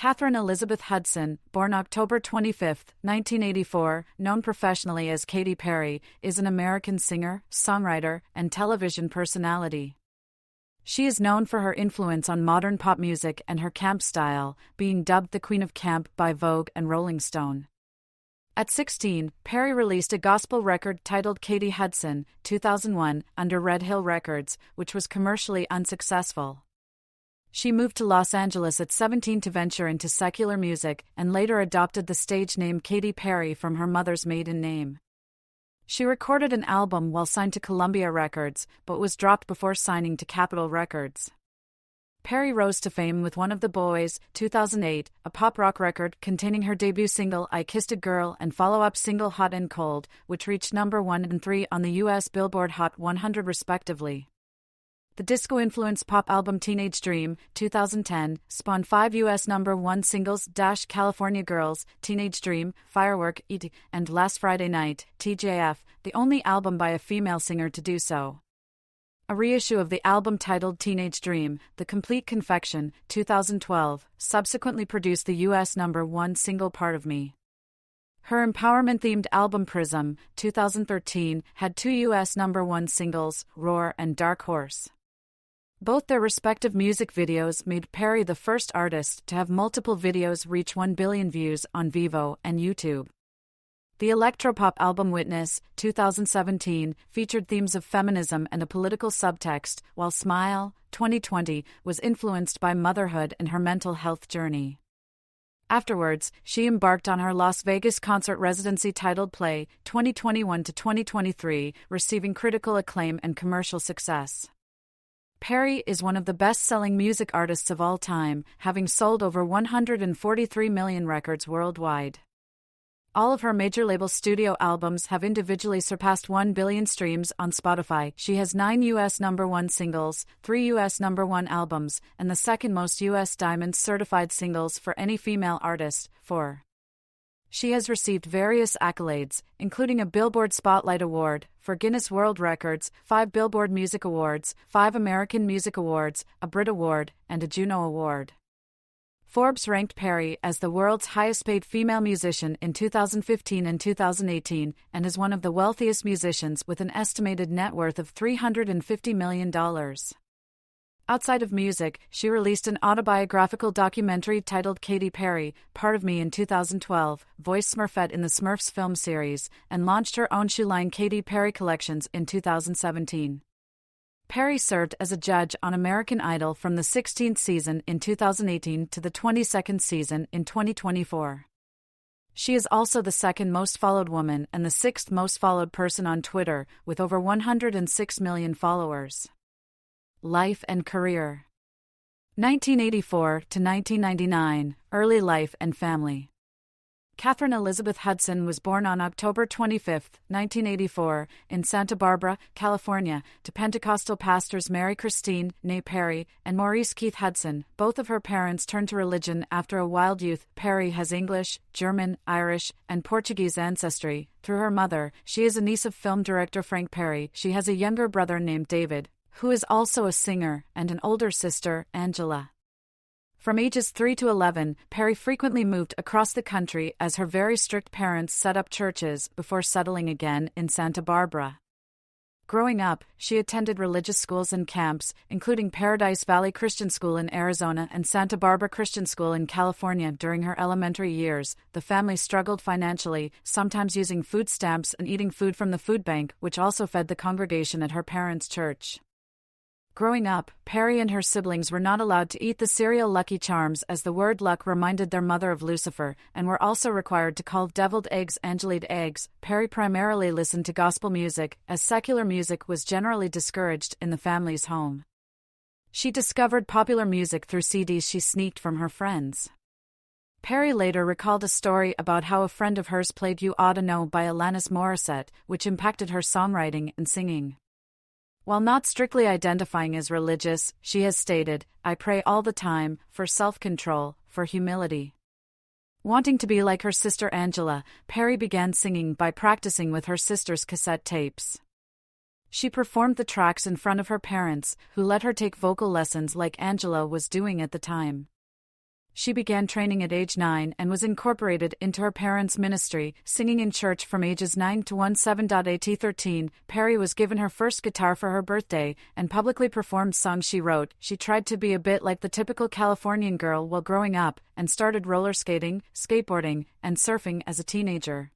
Katheryn Elizabeth Hudson, born October 25, 1984, known professionally as Katy Perry, is an American singer, songwriter, and television personality. She is known for her influence on modern pop music and her camp style, being dubbed the Queen of Camp by Vogue and Rolling Stone. At 16, Perry released a gospel record titled Katy Hudson, 2001, under Red Hill Records, which was commercially unsuccessful. She moved to Los Angeles at 17 to venture into secular music and later adopted the stage name Katy Perry from her mother's maiden name. She recorded an album while signed to Columbia Records, but was dropped before signing to Capitol Records. Perry rose to fame with One of the Boys, 2008, a pop rock record containing her debut single I Kissed a Girl and follow-up single Hot and Cold, which reached number 1 and 3 on the U.S. Billboard Hot 100 respectively. The disco-influenced pop album Teenage Dream, 2010, spawned 5 U.S. number 1 singles: California Girls, Teenage Dream, Firework, E.T., and Last Friday Night, TJF, the only album by a female singer to do so. A reissue of the album titled Teenage Dream, The Complete Confection, 2012, subsequently produced the U.S. number 1 single Part of Me. Her empowerment-themed album Prism, 2013, had 2 U.S. number 1 singles, Roar and Dark Horse. Both their respective music videos made Perry the first artist to have multiple videos reach 1 billion views on Vevo and YouTube. The electropop album Witness, 2017, featured themes of feminism and a political subtext, while Smile, 2020, was influenced by motherhood and her mental health journey. Afterwards, she embarked on her Las Vegas concert residency titled Play, 2021 to 2023, receiving critical acclaim and commercial success. Perry is one of the best-selling music artists of all time, having sold over 143 million records worldwide. All of her major label studio albums have individually surpassed 1 billion streams on Spotify. She has 9 U.S. number 1 singles, 3 U.S. number 1 albums, and the second most U.S. Diamond certified singles for any female artist, 4. She has received various accolades, including a Billboard Spotlight Award, for Guinness World Records, 5 Billboard Music Awards, 5 American Music Awards, a Brit Award, and a Juno Award. Forbes ranked Perry as the world's highest-paid female musician in 2015 and 2018, and is one of the wealthiest musicians with an estimated net worth of $350 million. Outside of music, she released an autobiographical documentary titled Katy Perry, Part of Me in 2012, voiced Smurfette in the Smurfs film series, and launched her own shoe line Katy Perry Collections in 2017. Perry served as a judge on American Idol from the 16th season in 2018 to the 22nd season in 2024. She is also the second most followed woman and the 6th most followed person on Twitter, with over 106 million followers. Life and career. 1984 to 1999, early life and family. Katheryn Elizabeth Hudson was born on October 25, 1984, in Santa Barbara, California, to Pentecostal pastors Mary Christine née Perry and Maurice Keith Hudson. Both of her parents turned to religion after a wild youth. Perry has English, German, Irish, and Portuguese ancestry. Through her mother, she is a niece of film director Frank Perry. She has a younger brother named David, who is also a singer, and an older sister, Angela. From ages 3 to 11, Perry frequently moved across the country as her very strict parents set up churches before settling again in Santa Barbara. Growing up, she attended religious schools and camps, including Paradise Valley Christian School in Arizona and Santa Barbara Christian School in California. During her elementary years, the family struggled financially, sometimes using food stamps and eating food from the food bank, which also fed the congregation at her parents' church. Growing up, Perry and her siblings were not allowed to eat the cereal Lucky Charms, as the word luck reminded their mother of Lucifer, and were also required to call deviled eggs angelid eggs. Perry primarily listened to gospel music, as secular music was generally discouraged in the family's home. She discovered popular music through CDs she sneaked from her friends. Perry later recalled a story about how a friend of hers played You Oughta Know by Alanis Morissette, which impacted her songwriting and singing. While not strictly identifying as religious, she has stated, "I pray all the time, for self-control, for humility." Wanting to be like her sister Angela, Perry began singing by practicing with her sister's cassette tapes. She performed the tracks in front of her parents, who let her take vocal lessons like Angela was doing at the time. She began training at age 9 and was incorporated into her parents' ministry, singing in church from ages 9 to 17. At 13, Perry was given her first guitar for her birthday and publicly performed songs she wrote. She tried to be a bit like the typical Californian girl while growing up and started roller skating, skateboarding, and surfing as a teenager.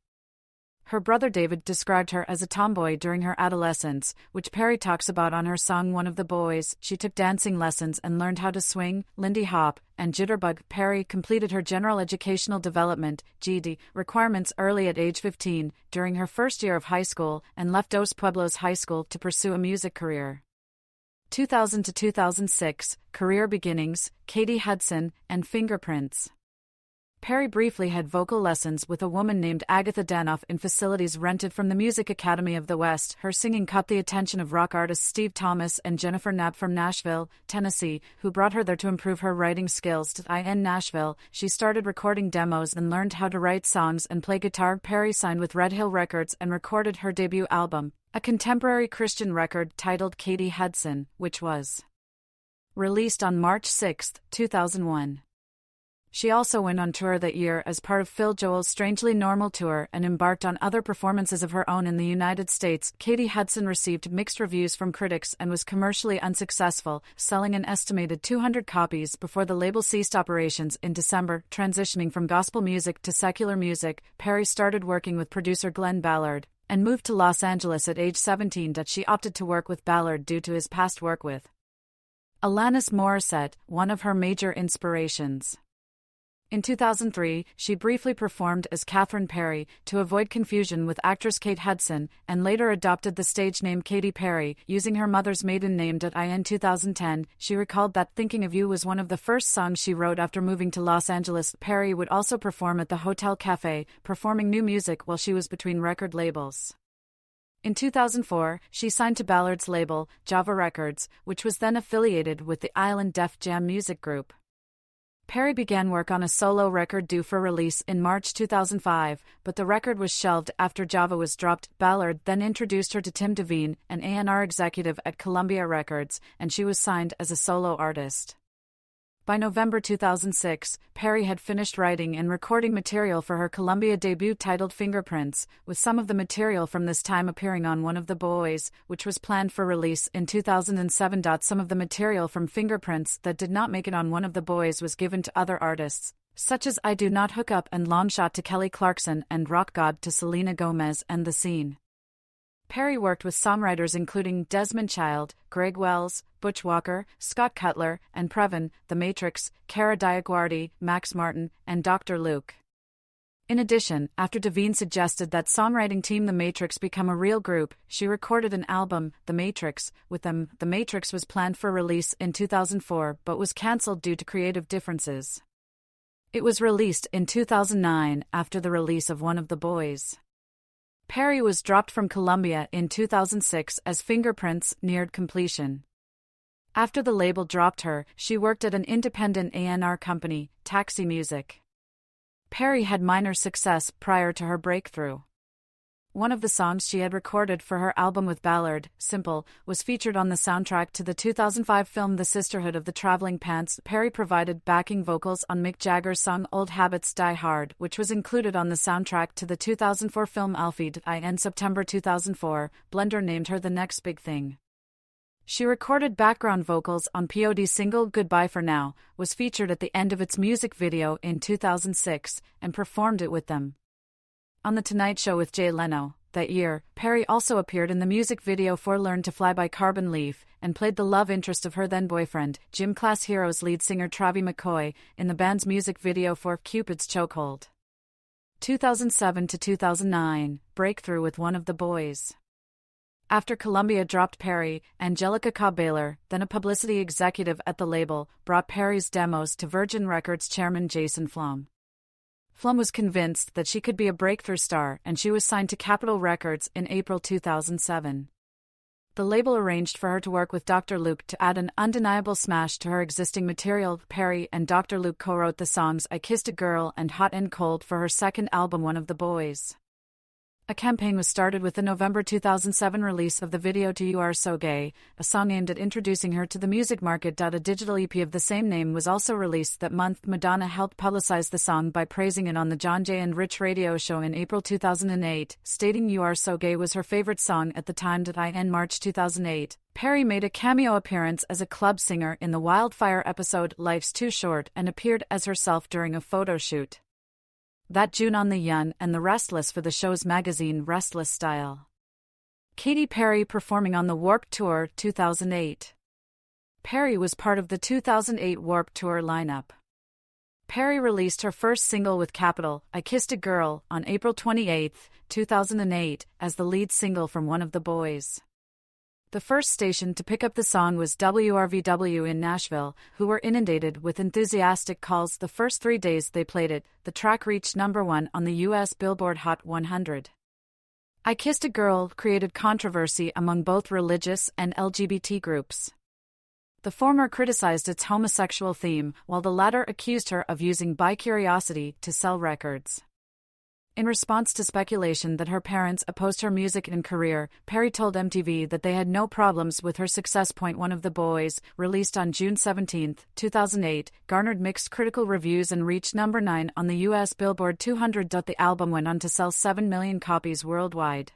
Her brother David described her as a tomboy during her adolescence, which Perry talks about on her song One of the Boys. She took dancing lessons and learned how to swing, Lindy Hop, and jitterbug. Perry completed her General Educational Development (GED) requirements early at age 15, during her first year of high school, and left Dos Pueblos High School to pursue a music career. 2000 to 2006, Career Beginnings, Katy Hudson, and Fingerprints. Perry briefly had vocal lessons with a woman named Agatha Danoff in facilities rented from the Music Academy of the West. Her singing caught the attention of rock artists Steve Thomas and Jennifer Knapp from Nashville, Tennessee, who brought her there to improve her writing skills. In Nashville, she started recording demos and learned how to write songs and play guitar. Perry signed with Red Hill Records and recorded her debut album, a contemporary Christian record titled Katy Hudson, which was released on March 6, 2001. She also went on tour that year as part of Phil Joel's Strangely Normal tour and embarked on other performances of her own in the United States. Katy Hudson received mixed reviews from critics and was commercially unsuccessful, selling an estimated 200 copies before the label ceased operations in December. Transitioning from gospel music to secular music, Perry started working with producer Glenn Ballard and moved to Los Angeles at age 17. She opted to work with Ballard due to his past work with Alanis Morissette, one of her major inspirations. In 2003, she briefly performed as Katheryn Perry to avoid confusion with actress Kate Hudson, and later adopted the stage name Katy Perry, using her mother's maiden name. In 2010, she recalled that Thinking of You was one of the first songs she wrote after moving to Los Angeles. Perry would also perform at the Hotel Cafe, performing new music while she was between record labels. In 2004, she signed to Ballard's label, Java Records, which was then affiliated with the Island Def Jam music group. Perry began work on a solo record due for release in March 2005, but the record was shelved after Java was dropped. Ballard then introduced her to Tim Devine, an A&R executive at Columbia Records, and she was signed as a solo artist. By November 2006, Perry had finished writing and recording material for her Columbia debut titled Fingerprints, with some of the material from this time appearing on One of the Boys, which was planned for release in 2007. Some of the material from Fingerprints that did not make it on One of the Boys was given to other artists, such as I Do Not Hook Up and Long Shot to Kelly Clarkson and Rock God to Selena Gomez and The Scene. Perry worked with songwriters including Desmond Child, Greg Wells, Butch Walker, Scott Cutler, and Previn, The Matrix, Cara Diaguardi, Max Martin, and Dr. Luke. In addition, after Devine suggested that songwriting team The Matrix become a real group, she recorded an album, The Matrix, with them. The Matrix was planned for release in 2004 but was cancelled due to creative differences. It was released in 2009 after the release of One of the Boys. Perry was dropped from Columbia in 2006 as Fingerprints neared completion. After the label dropped her, she worked at an independent A&R company, Taxi Music. Perry had minor success prior to her breakthrough. One of the songs she had recorded for her album with Ballard, Simple, was featured on the soundtrack to the 2005 film The Sisterhood of the Traveling Pants. Perry provided backing vocals on Mick Jagger's song Old Habits Die Hard, which was included on the soundtrack to the 2004 film Alfie. In September 2004, Blender named her The Next Big Thing. She recorded background vocals on POD's single Goodbye for Now, was featured at the end of its music video in 2006, and performed it with them. On The Tonight Show with Jay Leno, that year, Perry also appeared in the music video for Learn to Fly by Carbon Leaf, and played the love interest of her then-boyfriend, Gym Class Heroes lead singer Travie McCoy, in the band's music video for Cupid's Chokehold. 2007 to 2009, breakthrough with One of the Boys. After Columbia dropped Perry, Angelica Cobb-Baylor, then a publicity executive at the label, brought Perry's demos to Virgin Records chairman Jason Flom. Flom was convinced that she could be a breakthrough star, and she was signed to Capitol Records in April 2007. The label arranged for her to work with Dr. Luke to add an undeniable smash to her existing material. Perry and Dr. Luke co-wrote the songs I Kissed a Girl and Hot and Cold for her second album One of the Boys. A campaign was started with the November 2007 release of the video to You Are So Gay, a song aimed at introducing her to the music market. A digital EP of the same name was also released that month. Madonna helped publicize the song by praising it on the John Jay and Rich radio show in April 2008, stating You Are So Gay was her favorite song at the time. In March 2008, Perry made a cameo appearance as a club singer in the Wildfire episode Life's Too Short and appeared as herself during a photo shoot that June on The Young and the Restless for the show's magazine Restless Style. Katy Perry performing on the Warped Tour 2008. Perry was part of the 2008 Warped Tour lineup. Perry released her first single with Capital, I Kissed a Girl, on April 28, 2008, as the lead single from One of the Boys. The first station to pick up the song was WRVW in Nashville, who were inundated with enthusiastic calls the first 3 days they played it. The track reached #1 on the U.S. Billboard Hot 100. I Kissed a Girl created controversy among both religious and LGBT groups. The former criticized its homosexual theme, while the latter accused her of using bi-curiosity to sell records. In response to speculation that her parents opposed her music and career, Perry told MTV that they had no problems with her success. One of the Boys, released on June 17, 2008, garnered mixed critical reviews and reached #9 on the U.S. Billboard 200. The album went on to sell 7 million copies worldwide.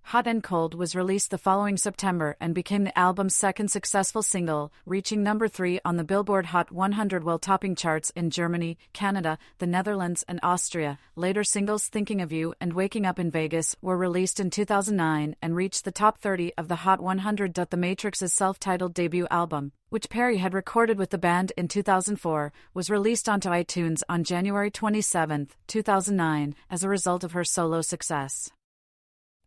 Hot and Cold was released the following September and became the album's second successful single, reaching #3 on the Billboard Hot 100 while topping charts in Germany, Canada, the Netherlands and Austria. Later singles Thinking of You and Waking Up in Vegas were released in 2009 and reached the top 30 of the Hot 100. The Matrix's self-titled debut album, which Perry had recorded with the band in 2004, was released onto iTunes on January 27, 2009, as a result of her solo success.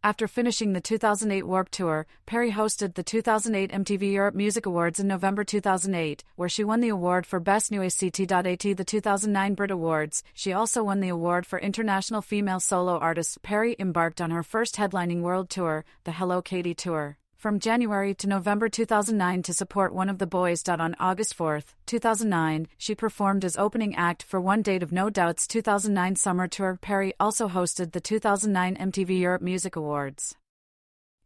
After finishing the 2008 Warped Tour, Perry hosted the 2008 MTV Europe Music Awards in November 2008, where she won the award for Best New Act. The 2009 Brit Awards, she also won the award for International Female Solo Artist. Perry embarked on her first headlining world tour, the Hello Katy Tour, from January to November 2009 to support One of the Boys. On August 4, 2009, she performed as opening act for one date of No Doubt's 2009 Summer Tour. Perry also hosted the 2009 MTV Europe Music Awards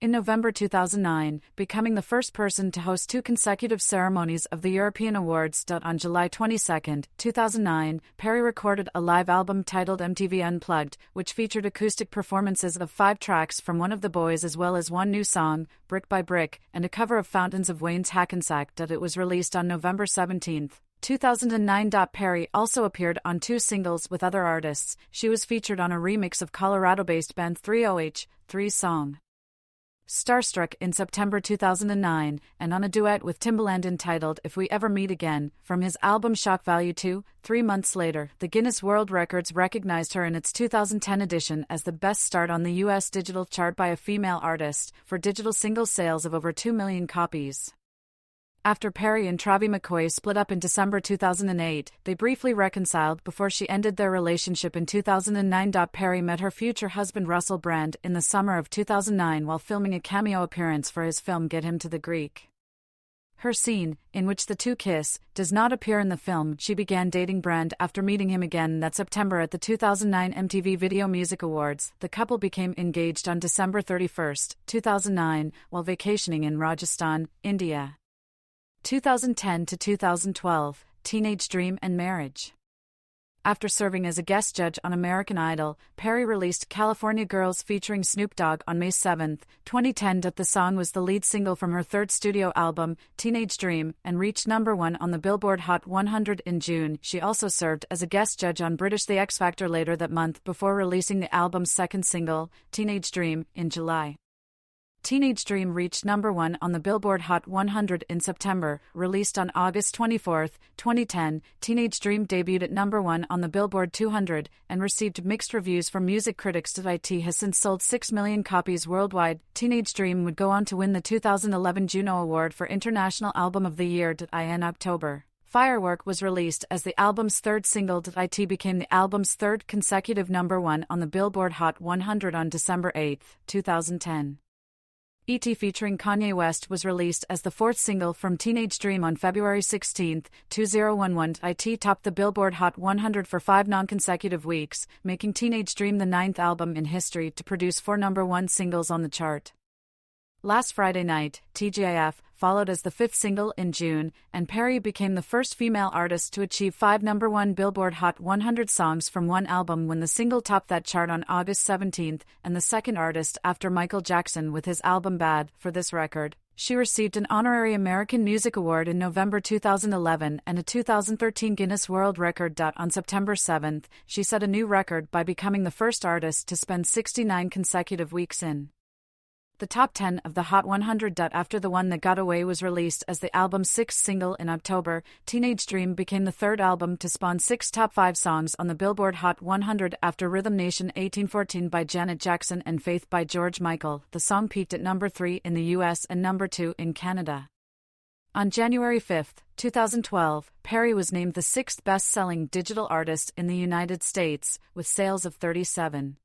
in November 2009, becoming the first person to host 2 consecutive ceremonies of the European Awards. On July 22, 2009, Perry recorded a live album titled MTV Unplugged, which featured acoustic performances of 5 tracks from One of the Boys as well as one new song, Brick by Brick, and a cover of Fountains of Wayne's Hackensack. It was released on November 17, 2009. Perry also appeared on 2 singles with other artists. She was featured on a remix of Colorado-based band 3's song Starstruck in September 2009, and on a duet with Timbaland entitled If We Ever Meet Again, from his album Shock Value 2. 3 months later, the Guinness World Records recognized her in its 2010 edition as the best start on the U.S. digital chart by a female artist, for digital single sales of over 2 million copies. After Perry and Travie McCoy split up in December 2008, they briefly reconciled before she ended their relationship in 2009. Perry met her future husband Russell Brand in the summer of 2009 while filming a cameo appearance for his film Get Him to the Greek. Her scene, in which the two kiss, does not appear in the film. She began dating Brand after meeting him again that September at the 2009 MTV Video Music Awards. The couple became engaged on December 31, 2009, while vacationing in Rajasthan, India. 2010 to 2012, Teenage Dream and Marriage. After serving as a guest judge on American Idol, Perry released California Girls featuring Snoop Dogg on May 7, 2010. The song was the lead single from her third studio album, Teenage Dream, and reached #1 on the Billboard Hot 100 in June. She also served as a guest judge on British The X Factor later that month before releasing the album's second single, Teenage Dream, in July. Teenage Dream reached #1 on the Billboard Hot 100 in September. Released on August 24, 2010, Teenage Dream debuted at #1 on the Billboard 200 and received mixed reviews from music critics. It has since sold 6 million copies worldwide. Teenage Dream would go on to win the 2011 Juno Award for International Album of the Year in October. Firework was released as the album's third single. It became the album's third consecutive #1 on the Billboard Hot 100 on December 8, 2010. E.T. featuring Kanye West was released as the fourth single from Teenage Dream on February 16, 2011. E.T. topped the Billboard Hot 100 for 5 non-consecutive weeks, making Teenage Dream the 9th album in history to produce 4 #1 singles on the chart. Last Friday night, TGIF followed as the 5th single in June, and Perry became the first female artist to achieve 5 #1 Billboard Hot 100 songs from one album when the single topped that chart on August 17, and the second artist after Michael Jackson with his album Bad. For this record, she received an honorary American Music Award in November 2011 and a 2013 Guinness World Record. On September 7, she set a new record by becoming the first artist to spend 69 consecutive weeks in the top 10 of the Hot 100. After The One That Got Away was released as the album's 6th single in October, Teenage Dream became the third album to spawn 6 top 5 songs on the Billboard Hot 100 after Rhythm Nation 1814 by Janet Jackson and Faith by George Michael. The song peaked at number 3 in the US and number 2 in Canada. On January 5, 2012, Perry was named the 6th best-selling digital artist in the United States, with sales of 37.6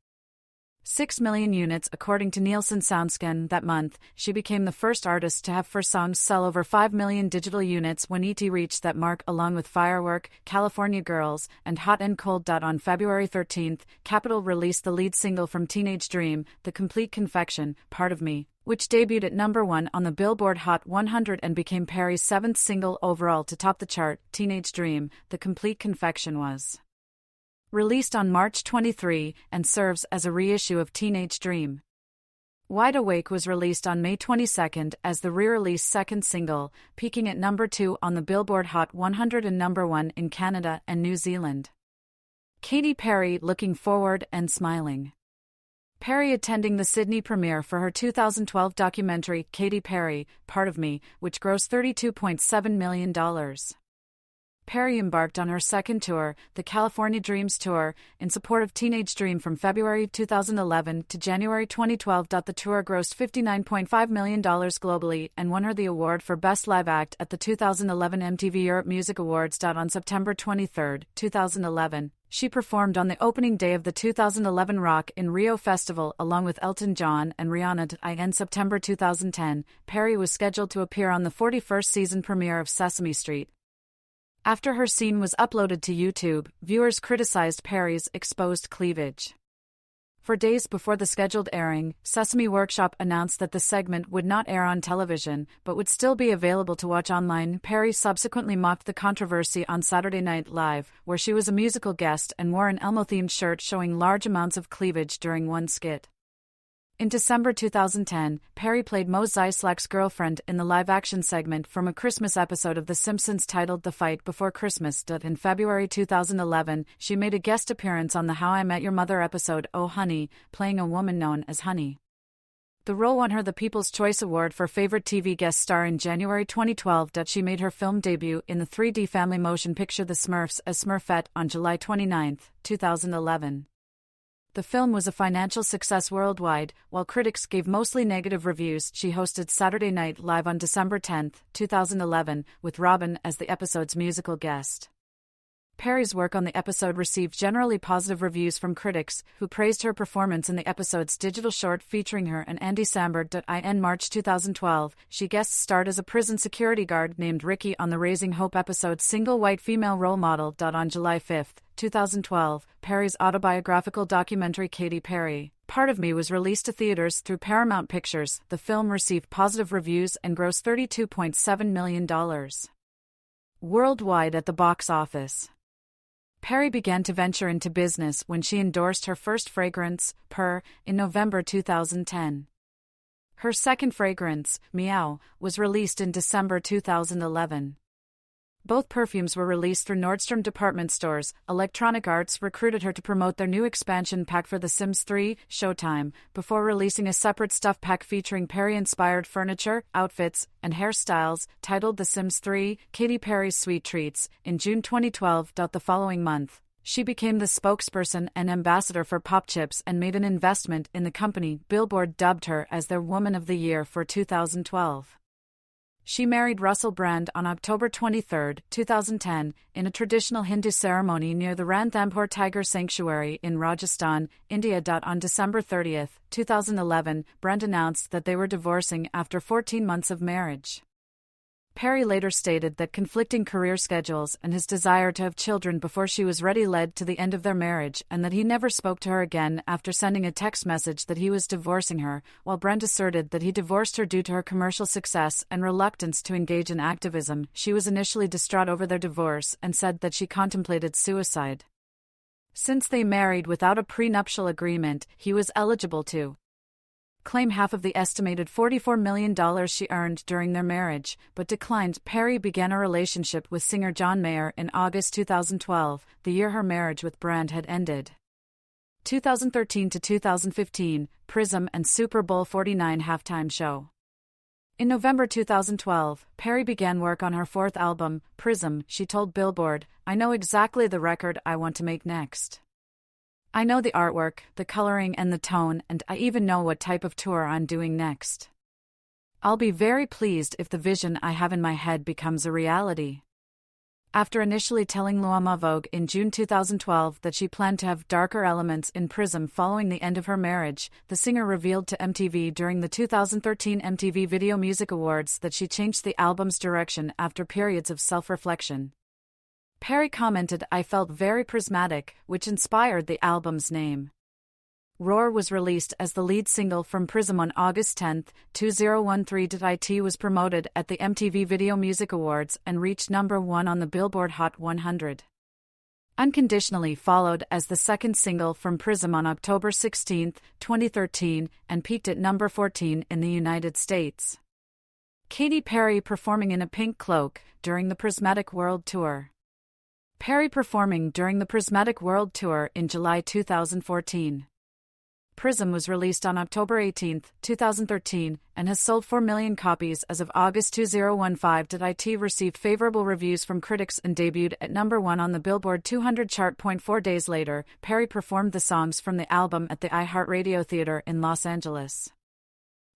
million units according to Nielsen SoundScan. That month, she became the first artist to have 4 songs sell over 5 million digital units when E.T. reached that mark along with Firework, California Girls, and Hot and Cold. On February 13, Capitol released the lead single from Teenage Dream, The Complete Confection, Part of Me, which debuted at number 1 on the Billboard Hot 100 and became Perry's 7th single overall to top the chart. Teenage Dream, The Complete Confection was released on March 23 and serves as a reissue of Teenage Dream. Wide Awake was released on May 22 as the re-released second single, peaking at number 2 on the Billboard Hot 100 and number 1 in Canada and New Zealand. Katy Perry, Looking Forward and Smiling. Perry attending the Sydney premiere for her 2012 documentary Katy Perry, Part of Me, which grossed $32.7 million. Perry embarked on her second tour, the California Dreams Tour, in support of Teenage Dream from February 2011 to January 2012. The tour grossed $59.5 million globally and won her the award for Best Live Act at the 2011 MTV Europe Music Awards. On September 23, 2011, she performed on the opening day of the 2011 Rock in Rio Festival along with Elton John and Rihanna. In September 2010, Perry was scheduled to appear on the 41st season premiere of Sesame Street. After her scene was uploaded to YouTube, viewers criticized Perry's exposed cleavage. For days before the scheduled airing, Sesame Workshop announced that the segment would not air on television, but would still be available to watch online. Perry subsequently mocked the controversy on Saturday Night Live, where she was a musical guest and wore an Elmo-themed shirt showing large amounts of cleavage during one skit. In December 2010, Perry played Mos Eisley's girlfriend in the live-action segment from a Christmas episode of The Simpsons titled The Fight Before Christmas. In February 2011, she made a guest appearance on the How I Met Your Mother episode Oh Honey, playing a woman known as Honey. The role won her the People's Choice Award for Favorite TV Guest Star in January 2012. She made her film debut in the 3D family motion picture The Smurfs as Smurfette on July 29, 2011. The film was a financial success worldwide, while critics gave mostly negative reviews. She hosted Saturday Night Live on December 10, 2011, with Robin as the episode's musical guest. Perry's work on the episode received generally positive reviews from critics, who praised her performance in the episode's digital short featuring her and Andy Samberg. In March 2012, she guest-starred as a prison security guard named Ricky on the Raising Hope episode's Single White Female Role Model. On July 5, 2012, Perry's autobiographical documentary Katy Perry, Part of Me was released to theaters through Paramount Pictures. The film received positive reviews and grossed $32.7 million worldwide at the box office. Perry began to venture into business when she endorsed her first fragrance, Purr, in November 2010. Her second fragrance, Meow, was released in December 2011. Both perfumes were released through Nordstrom department stores. Electronic Arts recruited her to promote their new expansion pack for The Sims 3, Showtime, before releasing a separate stuff pack featuring Perry-inspired furniture, outfits, and hairstyles, titled The Sims 3, Katy Perry's Sweet Treats, in June 2012. The following month, she became the spokesperson and ambassador for Pop Chips and made an investment in the company. Billboard dubbed her as their Woman of the Year for 2012. She married Russell Brand on October 23, 2010, in a traditional Hindu ceremony near the Ranthambore Tiger Sanctuary in Rajasthan, India. On December 30, 2011, Brand announced that they were divorcing after 14 months of marriage. Perry later stated that conflicting career schedules and his desire to have children before she was ready led to the end of their marriage, and that he never spoke to her again after sending a text message that he was divorcing her, while Brent asserted that he divorced her due to her commercial success and reluctance to engage in activism. She was initially distraught over their divorce and said that she contemplated suicide. Since they married without a prenuptial agreement, he was eligible to claim half of the estimated $44 million she earned during their marriage, but declined. Perry began a relationship with singer John Mayer in August 2012, the year her marriage with Brand had ended. 2013 to 2015, Prism and Super Bowl 49 halftime show. In November 2012, Perry began work on her fourth album, Prism. She told Billboard, "I know exactly the record I want to make next. I know the artwork, the coloring and the tone, and I even know what type of tour I'm doing next. I'll be very pleased if the vision I have in my head becomes a reality." After initially telling Luama Vogue in June 2012 that she planned to have darker elements in Prism following the end of her marriage, the singer revealed to MTV during the 2013 MTV Video Music Awards that she changed the album's direction after periods of self-reflection. Perry commented, "I felt very prismatic," which inspired the album's name. Roar was released as the lead single from Prism on August 10, 2013. It was promoted at the MTV Video Music Awards and reached number 1 on the Billboard Hot 100. Unconditionally followed as the second single from Prism on October 16, 2013, and peaked at number 14 in the United States. Katy Perry performing in a pink cloak during the Prismatic World Tour. Perry performing during the Prismatic World Tour in July 2014. Prism was released on October 18, 2013, and has sold 4 million copies as of August 2015. It received favorable reviews from critics and debuted at number 1 on the Billboard 200 chart. 4 days later, Perry performed the songs from the album at the iHeartRadio Theater in Los Angeles.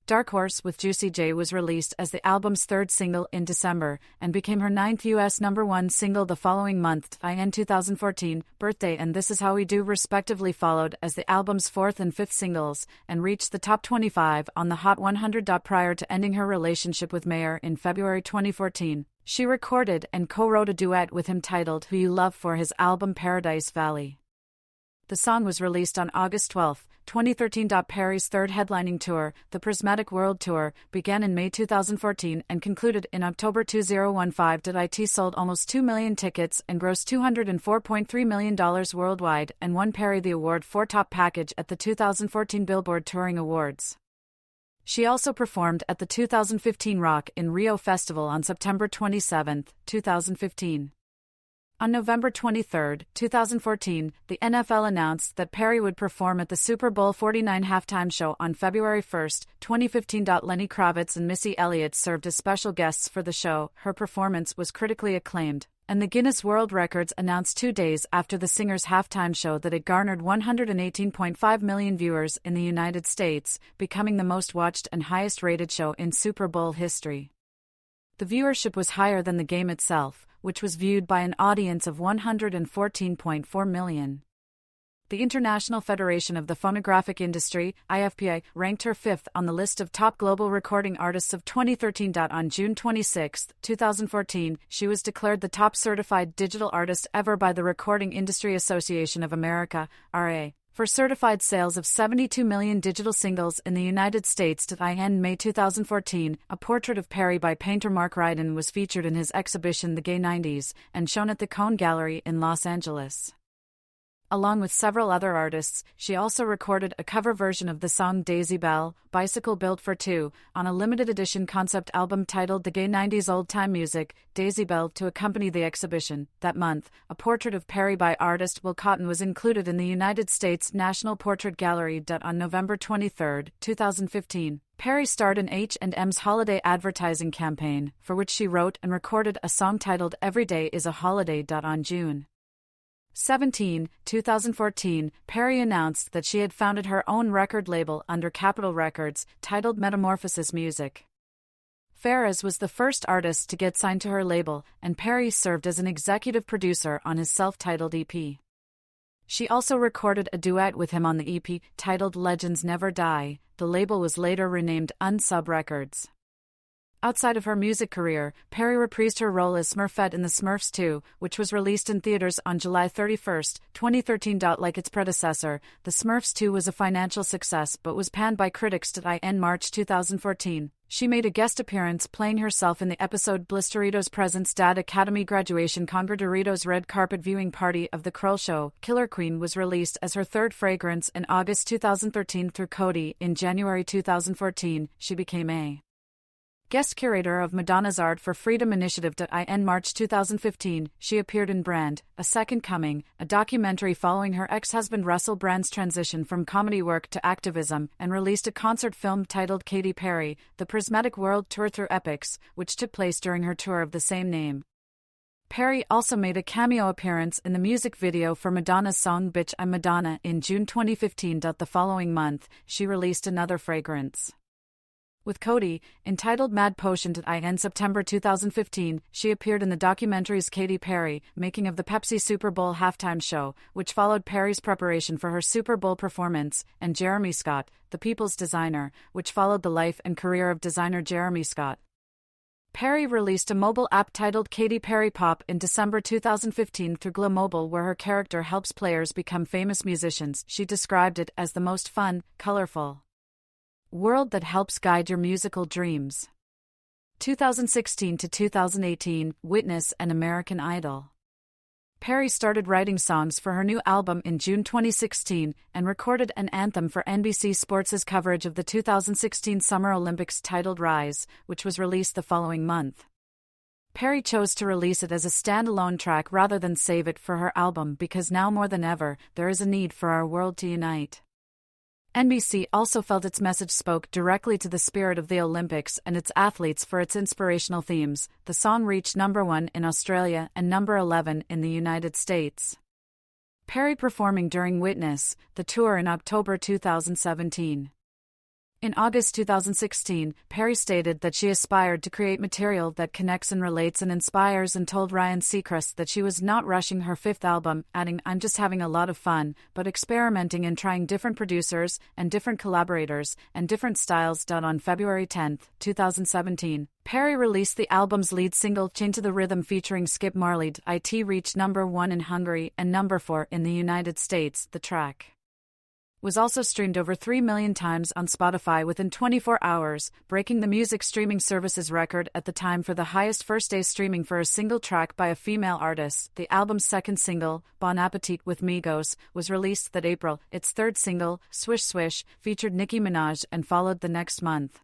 Dark Horse with Juicy J was released as the album's third single in December, and became her 9th U.S. number 1 single the following month. In 2014, Birthday and This Is How We Do respectively followed as the album's fourth and fifth singles, and reached the top 25 on the Hot 100. Prior to ending her relationship with Mayer in February 2014, she recorded and co-wrote a duet with him titled Who You Love for his album Paradise Valley. The song was released on August 12, 2013. Perry's third headlining tour, the Prismatic World Tour, began in May 2014 and concluded in October 2015. It sold almost 2 million tickets and grossed $204.3 million worldwide, and won Perry the award for Top Package at the 2014 Billboard Touring Awards. She also performed at the 2015 Rock in Rio Festival on September 27, 2015. On November 23, 2014, the NFL announced that Perry would perform at the Super Bowl 49 halftime show on February 1, 2015. Lenny Kravitz and Missy Elliott served as special guests for the show. Her performance was critically acclaimed, and the Guinness World Records announced 2 days after the singer's halftime show that it garnered 118.5 million viewers in the United States, becoming the most watched and highest-rated show in Super Bowl history. The viewership was higher than the game itself, which was viewed by an audience of 114.4 million. The International Federation of the Phonographic Industry, IFPI, ranked her 5th on the list of top global recording artists of 2013. On June 26, 2014, she was declared the top certified digital artist ever by the Recording Industry Association of America, RA, for certified sales of 72 million digital singles in the United States. In May 2014, a portrait of Perry by painter Mark Ryden was featured in his exhibition The Gay 90s, and shown at the Cone Gallery in Los Angeles. Along with several other artists, she also recorded a cover version of the song Daisy Bell, Bicycle Built for Two, on a limited edition concept album titled The Gay 90s Old Time Music, Daisy Bell, to accompany the exhibition. That month, a portrait of Perry by artist Will Cotton was included in the United States National Portrait Gallery. On November 23, 2015, Perry starred in H&M's holiday advertising campaign, for which she wrote and recorded a song titled Every Day is a Holiday. On June 17, 2014, Perry announced that she had founded her own record label under Capitol Records, titled Metamorphosis Music. Farrah's was the first artist to get signed to her label, and Perry served as an executive producer on his self-titled EP. She also recorded a duet with him on the EP, titled Legends Never Die. The label was later renamed Unsub Records. Outside of her music career, Perry reprised her role as Smurfette in The Smurfs 2, which was released in theaters on July 31, 2013. Like its predecessor, The Smurfs 2 was a financial success but was panned by critics in March 2014. She made a guest appearance playing herself in the episode Blisteritos Presents Dad Academy Graduation Congraturitos red carpet viewing party of The Kroll Show. Killer Queen was released as her third fragrance in August 2013 through Coty. In January 2014, she became a guest curator of Madonna's Art for Freedom Initiative. In March 2015, she appeared in Brand, A Second Coming, a documentary following her ex-husband Russell Brand's transition from comedy work to activism, and released a concert film titled Katy Perry, The Prismatic World Tour Through Epics, which took place during her tour of the same name. Perry also made a cameo appearance in the music video for Madonna's song Bitch I'm Madonna in June 2015. The following month, she released another fragrance with Coty, entitled Mad Potion. In September 2015, she appeared in the documentaries Katy Perry, Making of the Pepsi Super Bowl Halftime Show, which followed Perry's preparation for her Super Bowl performance, and Jeremy Scott, The People's Designer, which followed the life and career of designer Jeremy Scott. Perry released a mobile app titled Katy Perry Pop in December 2015 through Glow Mobile, where her character helps players become famous musicians. She described it as the most fun, colorful world that helps guide your musical dreams. 2016 to 2018, Witness and American Idol. Perry started writing songs for her new album in June 2016 and recorded an anthem for NBC Sports' coverage of the 2016 Summer Olympics titled Rise, which was released the following month. Perry chose to release it as a standalone track rather than save it for her album because now more than ever, there is a need for our world to unite. NBC also felt its message spoke directly to the spirit of the Olympics and its athletes for its inspirational themes. The song reached number 1 in Australia and number 11 in the United States. Perry performing during Witness, the tour in October 2017. In August 2016, Perry stated that she aspired to create material that connects and relates and inspires, and told Ryan Seacrest that she was not rushing her 5th album, adding, "I'm just having a lot of fun, but experimenting and trying different producers and different collaborators and different styles." On February 10, 2017, Perry released the album's lead single Chained to the Rhythm featuring Skip Marley. It reached number 1 in Hungary and number 4 in the United States. The track was also streamed over 3 million times on Spotify within 24 hours, breaking the music streaming service's record at the time for the highest first-day streaming for a single track by a female artist. The album's second single, Bon Appetit with Migos, was released that April. Its third single, Swish Swish, featured Nicki Minaj and followed the next month.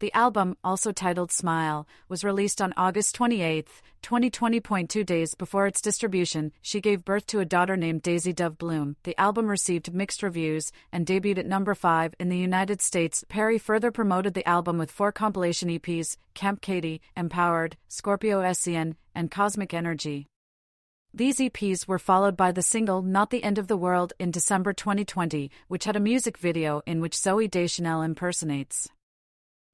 The album, also titled Smile, was released on August 28, 2020. 2 days before its distribution, she gave birth to a daughter named Daisy Dove Bloom. The album received mixed reviews and debuted at number 5 in the United States. Perry further promoted the album with 4 compilation EPs, Camp Katy, Empowered, Scorpio SCN, and Cosmic Energy. These EPs were followed by the single Not the End of the World in December 2020, which had a music video in which Zooey Deschanel impersonates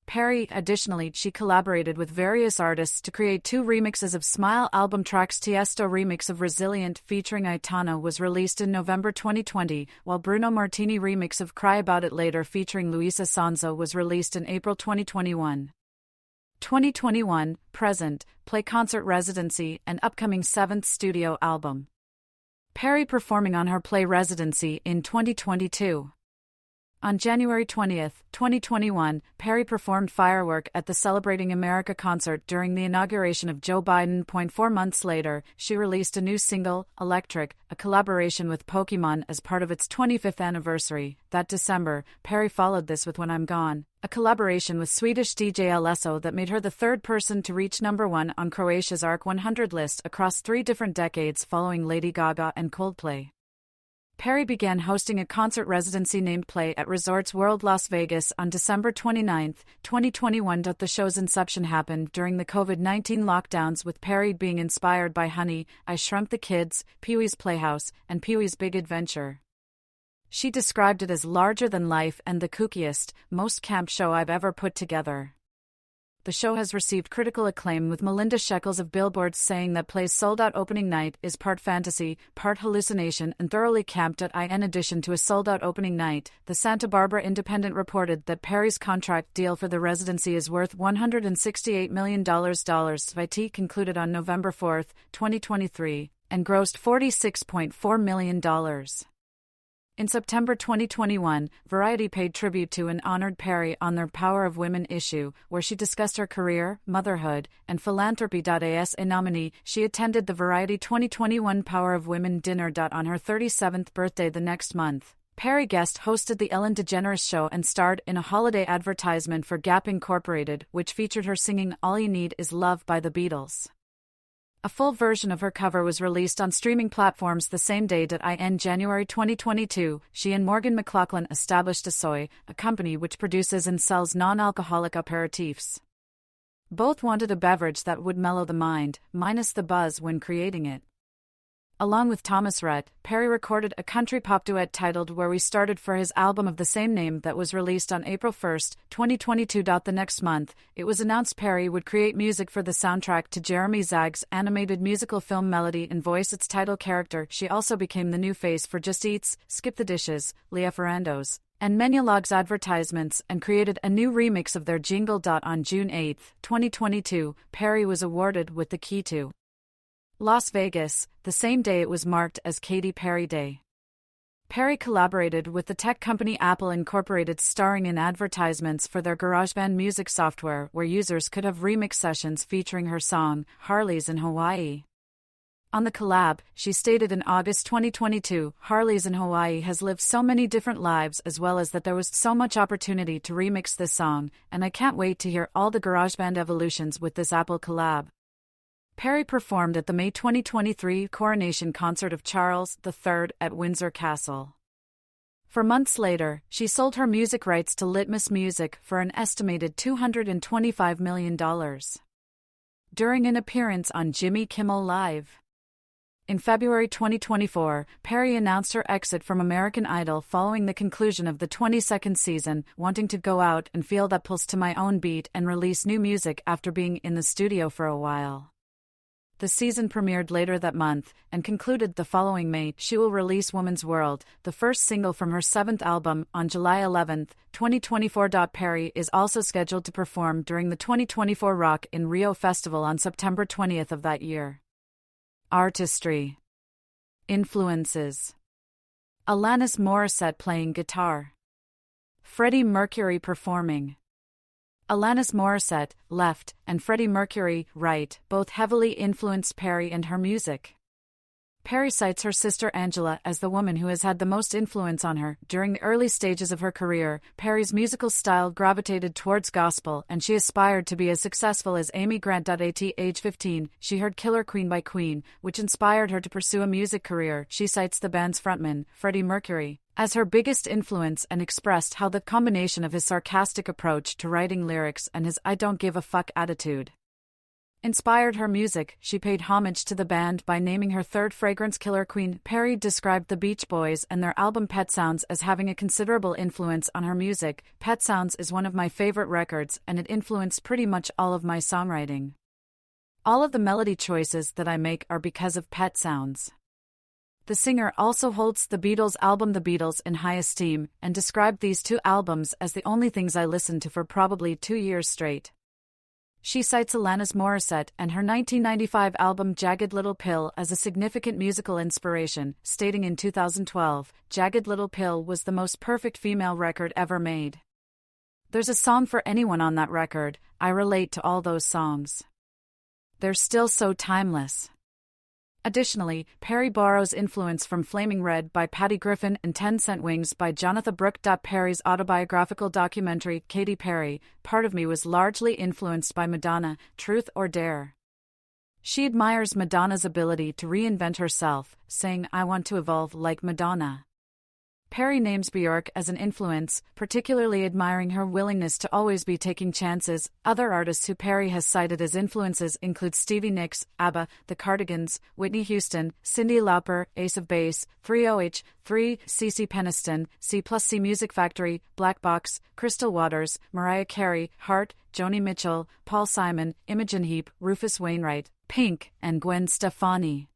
Perry. Additionally, she collaborated with various artists to create 2 remixes of Smile album tracks. Tiesto remix of Resilient featuring Aitana was released in November 2020, while Bruno Martini remix of Cry About It Later featuring Luisa Sonza was released in April 2021. 2021, present, play concert residency and upcoming 7th studio album. Perry performing on her play residency in 2022. On January 20, 2021, Perry performed Firework at the Celebrating America concert during the inauguration of Joe Biden. 4 months later, she released a new single, Electric, a collaboration with Pokémon as part of its 25th anniversary. That December, Perry followed this with When I'm Gone, a collaboration with Swedish DJ Alesso that made her the 3rd person to reach number 1 on Croatia's ARC 100 list across 3 different decades following Lady Gaga and Coldplay. Perry began hosting a concert residency named Play at Resorts World Las Vegas on December 29, 2021. The show's inception happened during the COVID-19 lockdowns, with Perry being inspired by Honey, I Shrunk the Kids, Pee-wee's Playhouse, and Pee-wee's Big Adventure. She described it as larger than life and the kookiest, most camp show I've ever put together. The show has received critical acclaim, with Melinda Shekels of Billboard saying that play's sold-out opening night is part fantasy, part hallucination, and thoroughly camped. In addition to a sold-out opening night, the Santa Barbara Independent reported that Perry's contract deal for the residency is worth $168 million. IT concluded on November 4, 2023, and grossed $46.4 million. In September 2021, Variety paid tribute to and honored Perry on their Power of Women issue, where she discussed her career, motherhood, and philanthropy. As a nominee, she attended the Variety 2021 Power of Women dinner. On her 37th birthday the next month, Perry guest hosted The Ellen DeGeneres Show and starred in a holiday advertisement for Gap Incorporated, which featured her singing All You Need Is Love by the Beatles. A full version of her cover was released on streaming platforms the same day. In January 2022, she and Morgan McLachlan established Asoy, a company which produces and sells non-alcoholic aperitifs. Both wanted a beverage that would mellow the mind, minus the buzz when creating it. Along with Thomas Rhett, Perry recorded a country pop duet titled Where We Started for his album of the same name that was released on April 1, 2022. The next month, it was announced Perry would create music for the soundtrack to Jeremy Zag's animated musical film Melody and voice its title character. She also became the new face for Just Eats, Skip the Dishes, Leah Ferrando's, and Menulog's advertisements, and created a new remix of their jingle. On June 8, 2022, Perry was awarded with the key to Las Vegas, the same day it was marked as Katy Perry Day. Perry collaborated with the tech company Apple Incorporated, starring in advertisements for their GarageBand music software, where users could have remix sessions featuring her song, Harley's in Hawaii. On the collab, she stated in August 2022, Harley's in Hawaii has lived so many different lives, as well as that there was so much opportunity to remix this song, and I can't wait to hear all the GarageBand evolutions with this Apple collab. Perry performed at the May 2023 coronation concert of Charles III at Windsor Castle. For months later, she sold her music rights to Litmus Music for an estimated $225 million. During an appearance on Jimmy Kimmel Live in February 2024, Perry announced her exit from American Idol following the conclusion of the 22nd season, wanting to go out and feel that pulse to my own beat and release new music after being in the studio for a while. The season premiered later that month, and concluded the following May. She will release Woman's World, the first single from her seventh album, on July 11, 2024. Perry is also scheduled to perform during the 2024 Rock in Rio Festival on September 20 of that year. Artistry. Influences. Alanis Morissette playing guitar. Freddie Mercury performing. Alanis Morissette, left, and Freddie Mercury, right, both heavily influenced Perry and her music. Perry cites her sister Angela as the woman who has had the most influence on her. During the early stages of her career, Perry's musical style gravitated towards gospel, and she aspired to be as successful as Amy Grant. At age 15, she heard Killer Queen by Queen, which inspired her to pursue a music career. She cites the band's frontman, Freddie Mercury, as her biggest influence, and expressed how the combination of his sarcastic approach to writing lyrics and his I don't give a fuck attitude inspired her music. She paid homage to the band by naming her third fragrance Killer Queen. Perry described the Beach Boys and their album Pet Sounds as having a considerable influence on her music. Pet Sounds is one of my favorite records, and it influenced pretty much all of my songwriting. All of the melody choices that I make are because of Pet Sounds. The singer also holds the Beatles album The Beatles in high esteem, and described these two albums as the only things I listened to for probably 2 years straight. She cites Alanis Morissette and her 1995 album Jagged Little Pill as a significant musical inspiration, stating in 2012, Jagged Little Pill was the most perfect female record ever made. There's a song for anyone on that record. I relate to all those songs. They're still so timeless. Additionally, Perry borrows influence from Flaming Red by Patty Griffin and 10 Cent Wings by Jonathan Brooke. Perry's autobiographical documentary, Katy Perry, Part of Me, was largely influenced by Madonna, Truth or Dare. She admires Madonna's ability to reinvent herself, saying, I want to evolve like Madonna. Perry names Bjork as an influence, particularly admiring her willingness to always be taking chances. Other artists who Perry has cited as influences include Stevie Nicks, ABBA, The Cardigans, Whitney Houston, Cyndi Lauper, Ace of Base, 3OH, 3, CeCe Peniston, C+C Music Factory, Black Box, Crystal Waters, Mariah Carey, Heart, Joni Mitchell, Paul Simon, Imogen Heap, Rufus Wainwright, Pink, and Gwen Stefani.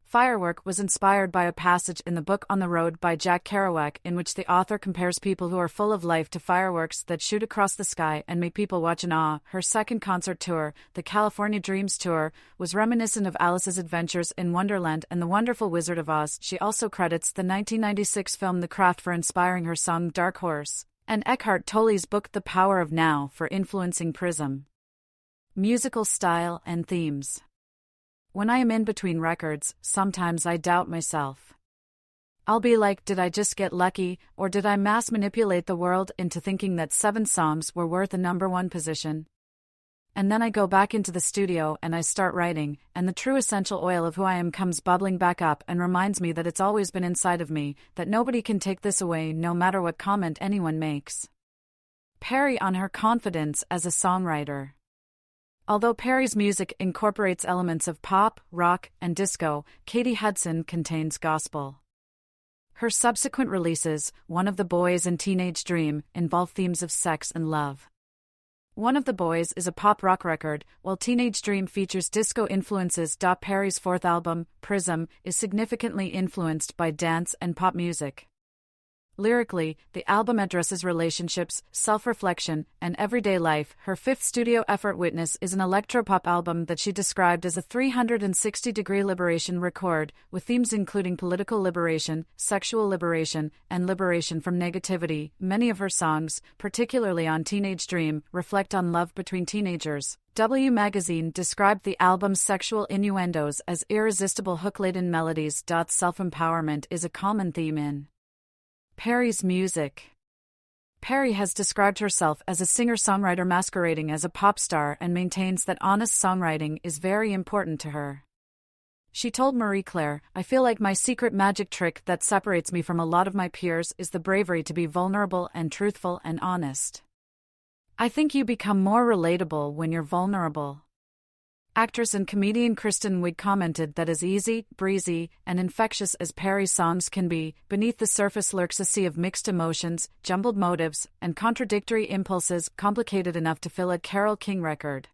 Firework was inspired by a passage in the book On the Road by Jack Kerouac in which the author compares people who are full of life to fireworks that shoot across the sky and make people watch in awe. Her second concert tour, the California Dreams Tour, was reminiscent of Alice's adventures in Wonderland and the Wonderful Wizard of Oz. She also credits the 1996 film The Craft for inspiring her song Dark Horse, and Eckhart Tolle's book The Power of Now for influencing Prism. Musical style and themes. When I am in between records, sometimes I doubt myself. I'll be like, did I just get lucky, or did I mass manipulate the world into thinking that 7 songs were worth a number 1 position? And then I go back into the studio and I start writing, and the true essential oil of who I am comes bubbling back up and reminds me that it's always been inside of me, that nobody can take this away no matter what comment anyone makes. Perry on her confidence as a songwriter. Although Perry's music incorporates elements of pop, rock, and disco, Katy Hudson contains gospel. Her subsequent releases, One of the Boys and Teenage Dream, involve themes of sex and love. One of the Boys is a pop-rock record, while Teenage Dream features disco influences. Perry's 4th album, Prism, is significantly influenced by dance and pop music. Lyrically, the album addresses relationships, self-reflection, and everyday life. Her 5th studio effort, Witness, is an electropop album that she described as a 360-degree liberation record, with themes including political liberation, sexual liberation, and liberation from negativity. Many of her songs, particularly on Teenage Dream, reflect on love between teenagers. W Magazine described the album's sexual innuendos as irresistible hook-laden melodies. Self-empowerment is a common theme in Perry's music. Perry has described herself as a singer-songwriter masquerading as a pop star and maintains that honest songwriting is very important to her. She told Marie Claire, "I feel like my secret magic trick that separates me from a lot of my peers is the bravery to be vulnerable and truthful and honest. I think you become more relatable when you're vulnerable." Actress and comedian Kristen Wiig commented that as easy, breezy, and infectious as Perry's songs can be, beneath the surface lurks a sea of mixed emotions, jumbled motives, and contradictory impulses complicated enough to fill a Carole King record.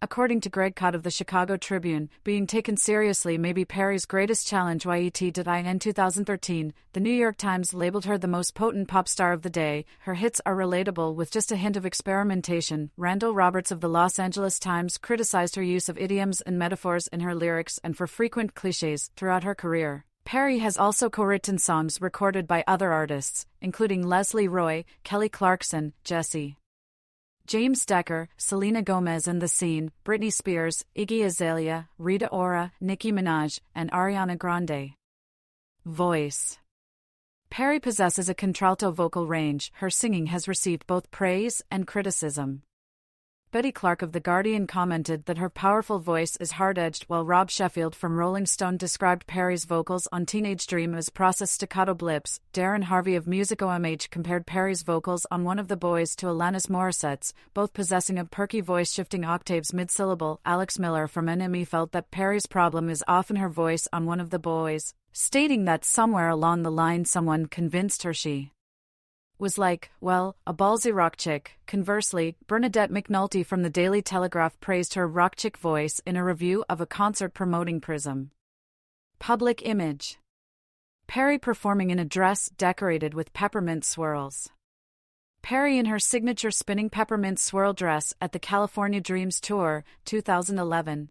According to Greg Kot of the Chicago Tribune, being taken seriously may be Perry's greatest challenge. In 2013, the New York Times labeled her the most potent pop star of the day. Her hits are relatable with just a hint of experimentation. Randall Roberts of the Los Angeles Times criticized her use of idioms and metaphors in her lyrics and for frequent cliches throughout her career. Perry has also co-written songs recorded by other artists, including Leslie Roy, Kelly Clarkson, Jessie James Decker, Selena Gomez and The Scene, Britney Spears, Iggy Azalea, Rita Ora, Nicki Minaj, and Ariana Grande. Voice. Perry possesses a contralto vocal range. Her singing has received both praise and criticism. Betty Clark of The Guardian commented that her powerful voice is hard-edged, while Rob Sheffield from Rolling Stone described Perry's vocals on Teenage Dream as processed staccato blips. Darren Harvey of Music OMH compared Perry's vocals on One of the Boys to Alanis Morissette's, both possessing a perky voice shifting octaves mid-syllable. Alex Miller from NME felt that Perry's problem is often her voice on One of the Boys, stating that somewhere along the line someone convinced her she was like, well, a ballsy rock chick. Conversely, Bernadette McNulty from the Daily Telegraph praised her rock chick voice in a review of a concert promoting Prism. Public image. Perry performing in a dress decorated with peppermint swirls. Perry in her signature spinning peppermint swirl dress at the California Dreams Tour, 2011.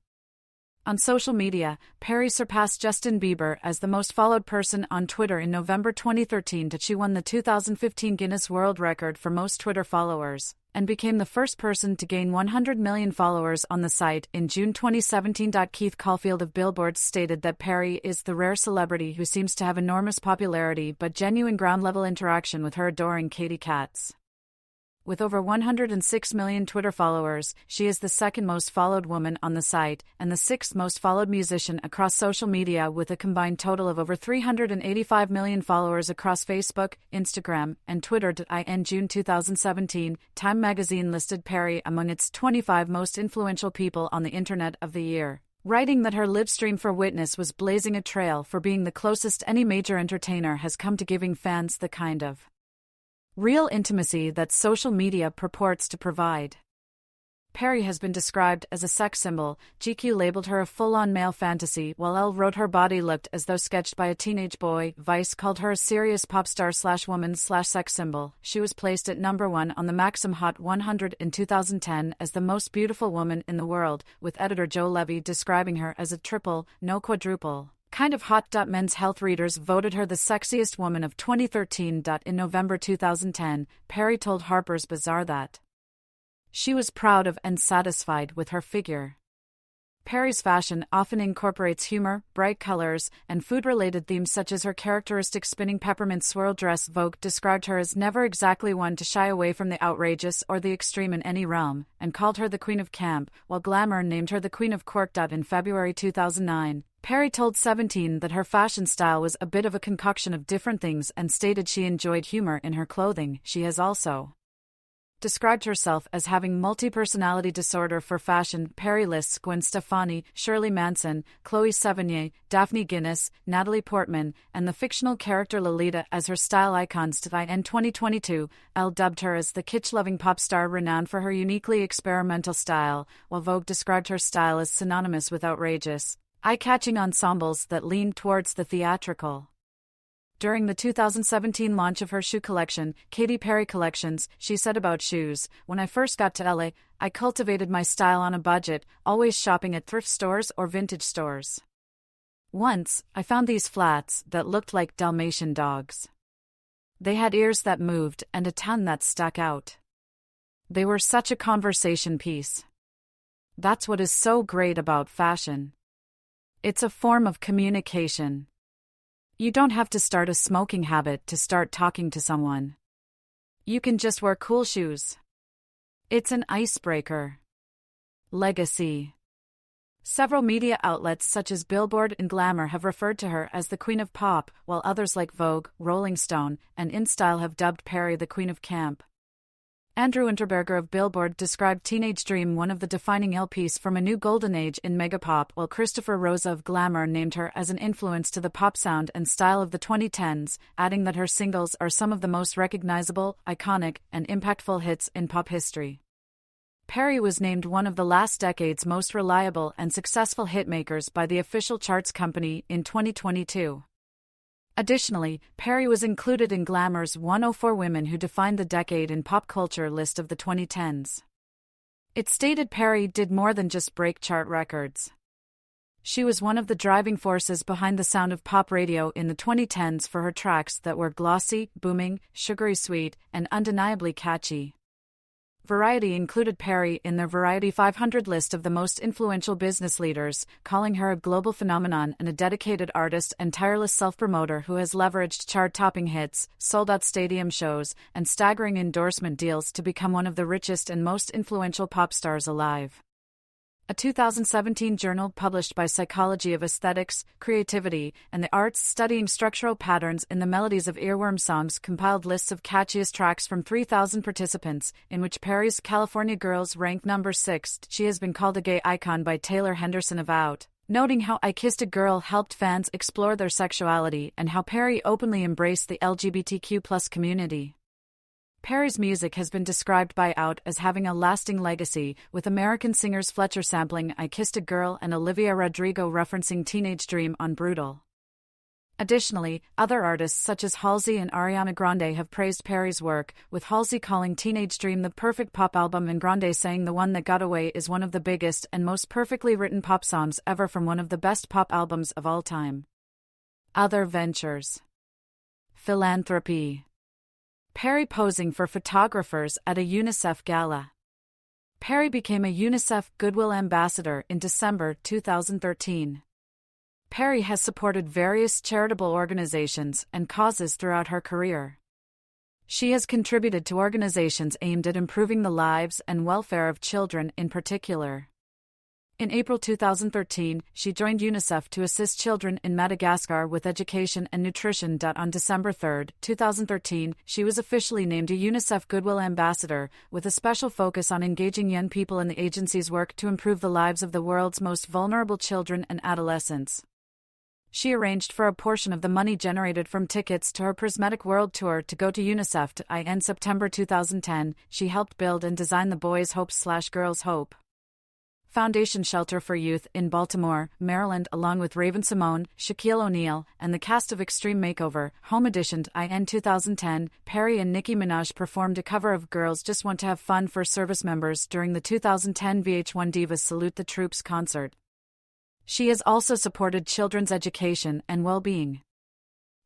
On social media, Perry surpassed Justin Bieber as the most followed person on Twitter in November 2013. She won the 2015 Guinness World Record for most Twitter followers, and became the first person to gain 100 million followers on the site in June 2017. Keith Caulfield of Billboard stated that Perry is the rare celebrity who seems to have enormous popularity but genuine ground-level interaction with her adoring Katy cats. With over 106 million Twitter followers, she is the second most followed woman on the site and the sixth most followed musician across social media, with a combined total of over 385 million followers across Facebook, Instagram, and Twitter. In June 2017, Time magazine listed Perry among its 25 most influential people on the Internet of the year, writing that her live stream for Witness was blazing a trail for being the closest any major entertainer has come to giving fans the kind of real intimacy that social media purports to provide. Perry has been described as a sex symbol. GQ labeled her a full-on male fantasy, while Elle wrote her body looked as though sketched by a teenage boy. Vice called her a serious pop star/woman/sex symbol. She was placed at number 1 on the Maxim Hot 100 in 2010 as the most beautiful woman in the world, with editor Joe Levy describing her as a triple, no quadruple, kind of hot. Men's Health readers voted her the sexiest woman of 2013. In November 2010, Perry told Harper's Bazaar that she was proud of and satisfied with her figure. Perry's fashion often incorporates humor, bright colors, and food-related themes such as her characteristic spinning peppermint swirl dress. Vogue described her as never exactly one to shy away from the outrageous or the extreme in any realm, and called her the Queen of Camp, while Glamour named her the Queen of Quirk. In February 2009, Perry told 17 that her fashion style was a bit of a concoction of different things and stated she enjoyed humor in her clothing. She has also described herself as having multi-personality disorder for fashion. Perry lists Gwen Stefani, Shirley Manson, Chloe Sevigny, Daphne Guinness, Natalie Portman, and the fictional character Lolita as her style icons. In 2022, Elle dubbed her as the kitsch-loving pop star renowned for her uniquely experimental style, while Vogue described her style as synonymous with outrageous, eye-catching ensembles that lean towards the theatrical. During the 2017 launch of her shoe collection, Katy Perry Collections, she said about shoes, "When I first got to LA, I cultivated my style on a budget, always shopping at thrift stores or vintage stores. Once, I found these flats that looked like Dalmatian dogs. They had ears that moved and a tongue that stuck out. They were such a conversation piece. That's what is so great about fashion. It's a form of communication. You don't have to start a smoking habit to start talking to someone. You can just wear cool shoes. It's an icebreaker." Legacy. Several media outlets such as Billboard and Glamour have referred to her as the Queen of Pop, while others like Vogue, Rolling Stone, and InStyle have dubbed Perry the Queen of Camp. Andrew Unterberger of Billboard described Teenage Dream one of the defining LPs from a new golden age in megapop, while Christopher Rosa of Glamour named her as an influence to the pop sound and style of the 2010s, adding that her singles are some of the most recognizable, iconic, and impactful hits in pop history. Perry was named one of the last decade's most reliable and successful hitmakers by the official charts company in 2022. Additionally, Perry was included in Glamour's 104 Women Who Defined the Decade in Pop Culture list of the 2010s. It stated Perry did more than just break chart records. She was one of the driving forces behind the sound of pop radio in the 2010s for her tracks that were glossy, booming, sugary sweet, and undeniably catchy. Variety included Perry in their Variety 500 list of the most influential business leaders, calling her a global phenomenon and a dedicated artist and tireless self-promoter who has leveraged chart-topping hits, sold-out stadium shows, and staggering endorsement deals to become one of the richest and most influential pop stars alive. A 2017 journal published by Psychology of Aesthetics, Creativity, and the Arts studying structural patterns in the melodies of earworm songs compiled lists of catchiest tracks from 3,000 participants, in which Perry's California Girls ranked number 6. She has been called a gay icon by Taylor Henderson of Out, noting how I Kissed a Girl helped fans explore their sexuality and how Perry openly embraced the LGBTQ+ community. Perry's music has been described by Out as having a lasting legacy, with American singers Fletcher sampling I Kissed a Girl and Olivia Rodrigo referencing Teenage Dream on Brutal. Additionally, other artists such as Halsey and Ariana Grande have praised Perry's work, with Halsey calling Teenage Dream the perfect pop album and Grande saying The One That Got Away is one of the biggest and most perfectly written pop songs ever from one of the best pop albums of all time. Other ventures. Philanthropy. Perry posing for photographers at a UNICEF gala. Perry became a UNICEF Goodwill Ambassador in December 2013. Perry has supported various charitable organizations and causes throughout her career. She has contributed to organizations aimed at improving the lives and welfare of children in particular. In April 2013, she joined UNICEF to assist children in Madagascar with education and nutrition. On December 3, 2013, she was officially named a UNICEF Goodwill Ambassador, with a special focus on engaging young people in the agency's work to improve the lives of the world's most vulnerable children and adolescents. She arranged for a portion of the money generated from tickets to her Prismatic World Tour to go to UNICEF. In September 2010, she helped build and design the Boys Hope/Girls Hope Foundation Shelter for Youth in Baltimore, Maryland, along with Raven-Symoné, Shaquille O'Neal, and the cast of Extreme Makeover, Home Edition. In 2010, Perry and Nicki Minaj performed a cover of Girls Just Want to Have Fun for service members during the 2010 VH1 Divas Salute the Troops concert. She has also supported children's education and well-being.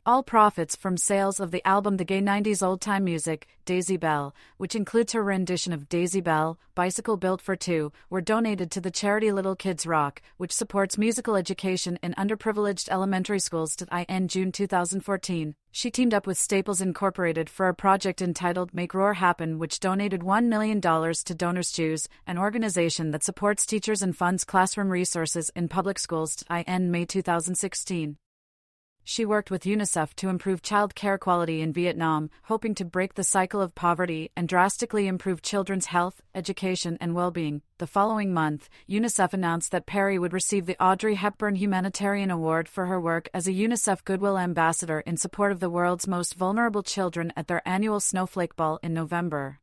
All profits from sales of the album The Gay 90s Old-Time Music, Daisy Bell, which includes her rendition of Daisy Bell, Bicycle Built for Two, were donated to the charity Little Kids Rock, which supports musical education in underprivileged elementary schools. In June 2014, she teamed up with Staples Incorporated for a project entitled Make Roar Happen, which donated $1 million to Donors Choose, an organization that supports teachers and funds classroom resources in public schools. In May 2016. She worked with UNICEF to improve child care quality in Vietnam, hoping to break the cycle of poverty and drastically improve children's health, education, and well-being. The following month, UNICEF announced that Perry would receive the Audrey Hepburn Humanitarian Award for her work as a UNICEF Goodwill Ambassador in support of the world's most vulnerable children at their annual Snowflake Ball in November.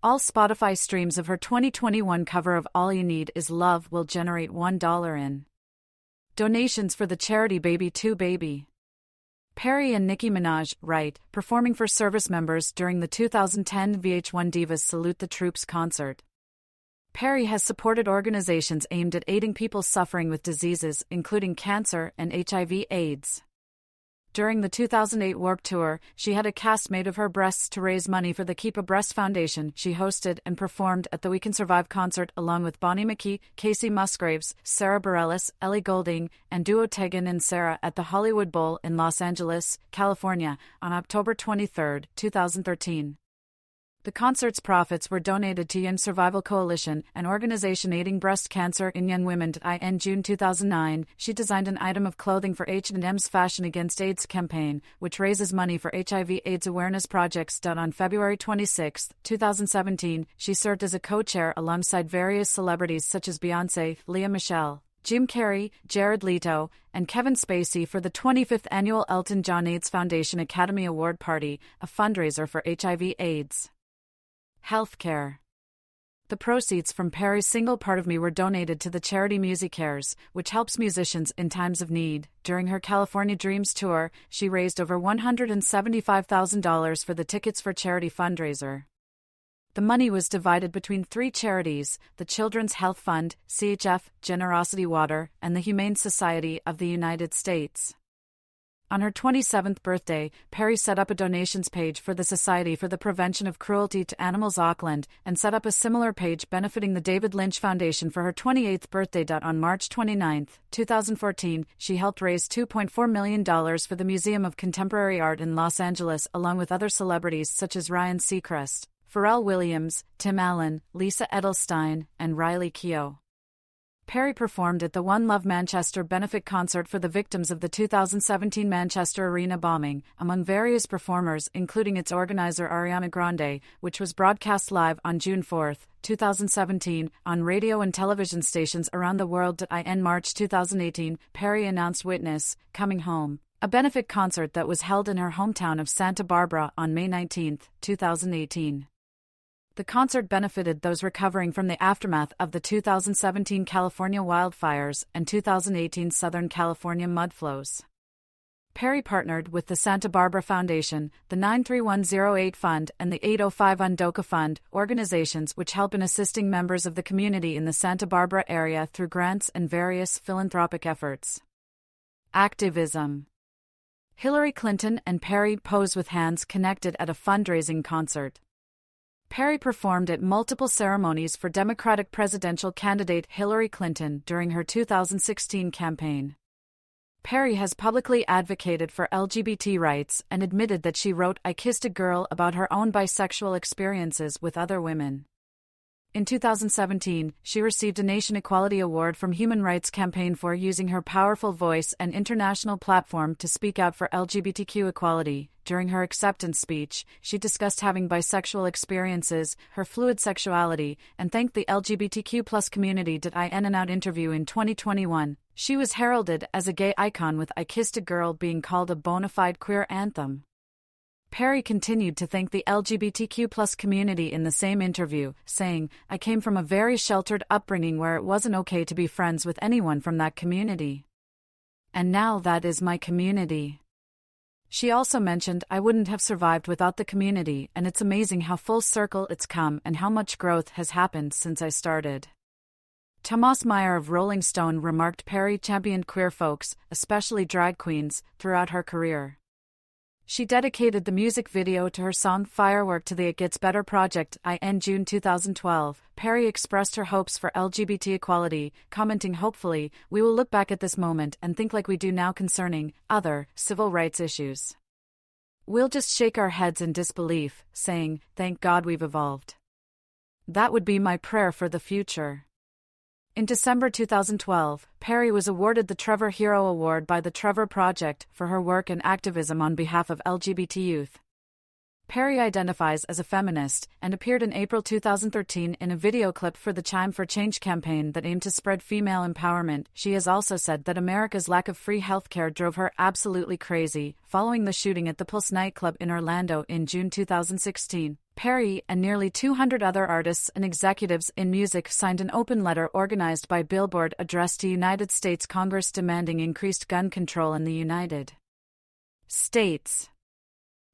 All Spotify streams of her 2021 cover of All You Need Is Love will generate $1 in donations for the charity Baby to Baby. Perry and Nicki Minaj, performing for service members during the 2010 VH1 Divas Salute the Troops concert. Perry has supported organizations aimed at aiding people suffering with diseases including cancer and HIV/AIDS. During the 2008 Warped Tour, she had a cast made of her breasts to raise money for the Keep a Breast Foundation. She hosted and performed at the We Can Survive concert along with Bonnie McKee, Casey Musgraves, Sarah Bareilles, Ellie Goulding, and duo Tegan and Sara at the Hollywood Bowl in Los Angeles, California, on October 23, 2013. The concert's profits were donated to Young Survival Coalition, an organization aiding breast cancer in young women. In June 2009, she designed an item of clothing for H&M's Fashion Against AIDS campaign, which raises money for HIV/AIDS awareness projects. On February 26, 2017, she served as a co-chair alongside various celebrities such as Beyoncé, Lea Michele, Jim Carrey, Jared Leto, and Kevin Spacey for the 25th annual Elton John AIDS Foundation Academy Award Party, a fundraiser for HIV/AIDS. Healthcare. The proceeds from Perry's single Part of Me were donated to the charity MusiCares, which helps musicians in times of need. During her California Dreams tour, she raised over $175,000 for the Tickets for Charity fundraiser. The money was divided between three charities: the Children's Health Fund, CHF, Generosity Water, and the Humane Society of the United States. On her 27th birthday, Perry set up a donations page for the Society for the Prevention of Cruelty to Animals Auckland, and set up a similar page benefiting the David Lynch Foundation for her 28th birthday. On March 29, 2014, she helped raise $2.4 million for the Museum of Contemporary Art in Los Angeles along with other celebrities such as Ryan Seacrest, Pharrell Williams, Tim Allen, Lisa Edelstein, and Riley Keough. Perry performed at the One Love Manchester benefit concert for the victims of the 2017 Manchester Arena bombing, among various performers including its organizer Ariana Grande, which was broadcast live on June 4, 2017, on radio and television stations around the world. In March 2018, Perry announced Witness, Coming Home, a benefit concert that was held in her hometown of Santa Barbara on May 19, 2018. The concert benefited those recovering from the aftermath of the 2017 California wildfires and 2018 Southern California mudflows. Perry partnered with the Santa Barbara Foundation, the 93108 Fund, and the 805 Undoka Fund, organizations which help in assisting members of the community in the Santa Barbara area through grants and various philanthropic efforts. Activism. Hillary Clinton and Perry pose with hands connected at a fundraising concert. Perry performed at multiple ceremonies for Democratic presidential candidate Hillary Clinton during her 2016 campaign. Perry has publicly advocated for LGBT rights and admitted that she wrote I Kissed a Girl about her own bisexual experiences with other women. In 2017, she received a Nation Equality Award from Human Rights Campaign for using her powerful voice and international platform to speak out for LGBTQ equality. During her acceptance speech, she discussed having bisexual experiences, her fluid sexuality, and thanked the LGBTQ+ community. In an out interview in 2021, she was heralded as a gay icon, with I Kissed a Girl being called a bona fide queer anthem. Perry continued to thank the LGBTQ+ community in the same interview, saying, I came from a very sheltered upbringing where it wasn't okay to be friends with anyone from that community. And now that is my community. She also mentioned, I wouldn't have survived without the community, and it's amazing how full circle it's come and how much growth has happened since I started. Thomas Meyer of Rolling Stone remarked Perry championed queer folks, especially drag queens, throughout her career. She dedicated the music video to her song Firework to the It Gets Better project. In June 2012, Perry expressed her hopes for LGBT equality, commenting, hopefully, we will look back at this moment and think like we do now concerning other civil rights issues. We'll just shake our heads in disbelief, saying, thank God we've evolved. That would be my prayer for the future. In December 2012, Perry was awarded the Trevor Hero Award by the Trevor Project for her work and activism on behalf of LGBT youth. Perry identifies as a feminist and appeared in April 2013 in a video clip for the Chime for Change campaign that aimed to spread female empowerment. She has also said that America's lack of free healthcare drove her absolutely crazy. Following the shooting at the Pulse nightclub in Orlando in June 2016, Perry and nearly 200 other artists and executives in music signed an open letter organized by Billboard addressed to United States Congress demanding increased gun control in the United States.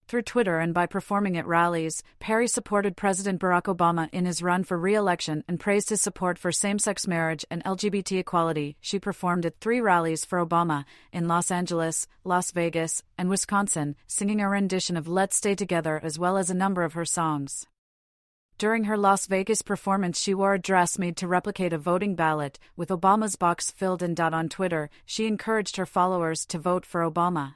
Through Twitter and by performing at rallies, Perry supported President Barack Obama in his run for re-election and praised his support for same-sex marriage and LGBT equality. She performed at 3 rallies for Obama, in Los Angeles, Las Vegas, and Wisconsin, singing a rendition of Let's Stay Together as well as a number of her songs. During her Las Vegas performance, she wore a dress made to replicate a voting ballot, with Obama's box filled in. On Twitter, she encouraged her followers to vote for Obama.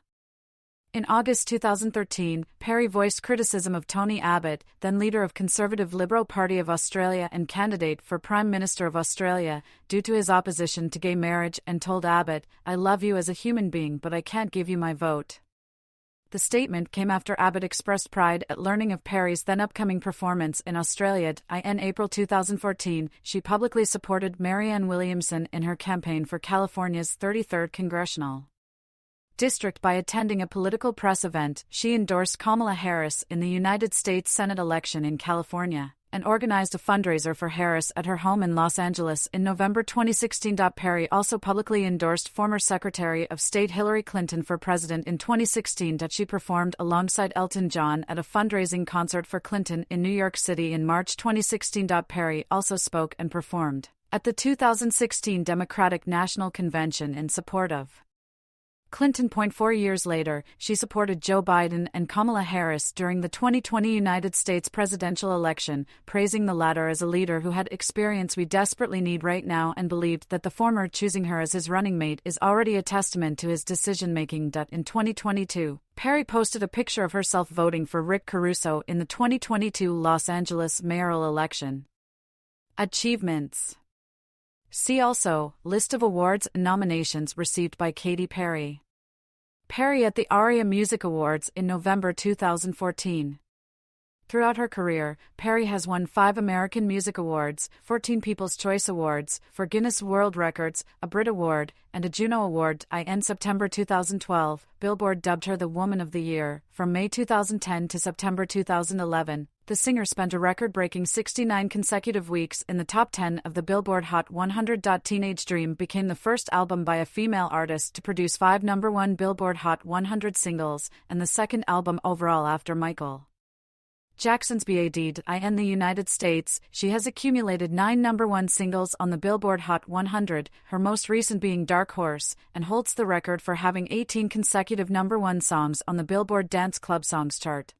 In August 2013, Perry voiced criticism of Tony Abbott, then leader of Conservative Liberal Party of Australia and candidate for Prime Minister of Australia, due to his opposition to gay marriage, and told Abbott, I love you as a human being but I can't give you my vote. The statement came after Abbott expressed pride at learning of Perry's then upcoming performance in Australia. In April 2014, she publicly supported Marianne Williamson in her campaign for California's 33rd Congressional District by attending a political press event. She endorsed Kamala Harris in the United States Senate election in California, and organized a fundraiser for Harris at her home in Los Angeles in November 2016. Perry also publicly endorsed former Secretary of State Hillary Clinton for president in 2016. She performed alongside Elton John at a fundraising concert for Clinton in New York City in March 2016. Perry also spoke and performed at the 2016 Democratic National Convention in support of Clinton. 4 years later, she supported Joe Biden and Kamala Harris during the 2020 United States presidential election, praising the latter as a leader who had experience we desperately need right now and believed that the former choosing her as his running mate is already a testament to his decision-making. In 2022, Perry posted a picture of herself voting for Rick Caruso in the 2022 Los Angeles mayoral election. Achievements. See also, list of awards and nominations received by Katy Perry. Perry at the ARIA Music Awards in November 2014. Throughout her career, Perry has won 5 American Music Awards, 14 People's Choice Awards, for Guinness World Records, a Brit Award, and a Juno Award. In September 2012, Billboard dubbed her the Woman of the Year. From May 2010 to September 2011, the singer spent a record-breaking 69 consecutive weeks in the top 10 of the Billboard Hot 100. Teenage Dream became the first album by a female artist to produce 5 #1 Billboard Hot 100 singles, and the second album overall after Michael Jackson's Bad. In the United States, she has accumulated 9 #1 singles on the Billboard Hot 100, her most recent being Dark Horse, and holds the record for having 18 consecutive #1 songs on the Billboard Dance Club Songs chart.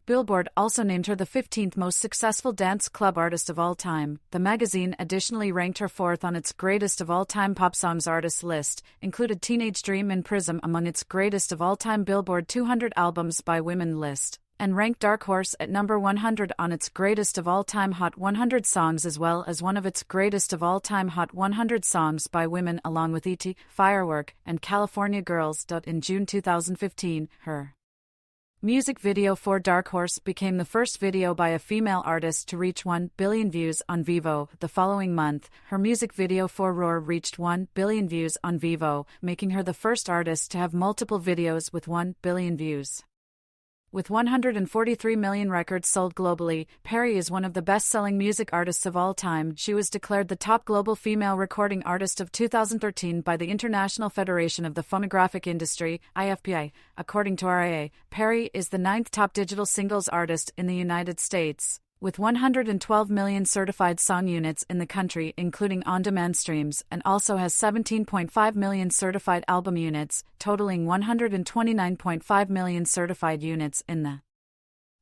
Billboard also named her the 15th most successful dance club artist of all time. The magazine additionally ranked her 4th on its greatest of all-time pop songs artists list, included Teenage Dream and Prism among its greatest of all-time Billboard 200 albums by women list, and ranked Dark Horse at number 100 on its greatest of all-time Hot 100 songs as well as one of its greatest of all-time Hot 100 songs by women along with E.T., Firework, and California Girls. In June 2015, her music video for Dark Horse became the first video by a female artist to reach 1 billion views on Vevo. The following month, her music video for Roar reached 1 billion views on Vevo, making her the first artist to have multiple videos with 1 billion views. With 143 million records sold globally, Perry is one of the best-selling music artists of all time. She was declared the top global female recording artist of 2013 by the International Federation of the Phonographic Industry, IFPI. According to RIA, Perry is the 9th top digital singles artist in the United States, with 112 million certified song units in the country including on-demand streams, and also has 17.5 million certified album units, totaling 129.5 million certified units in the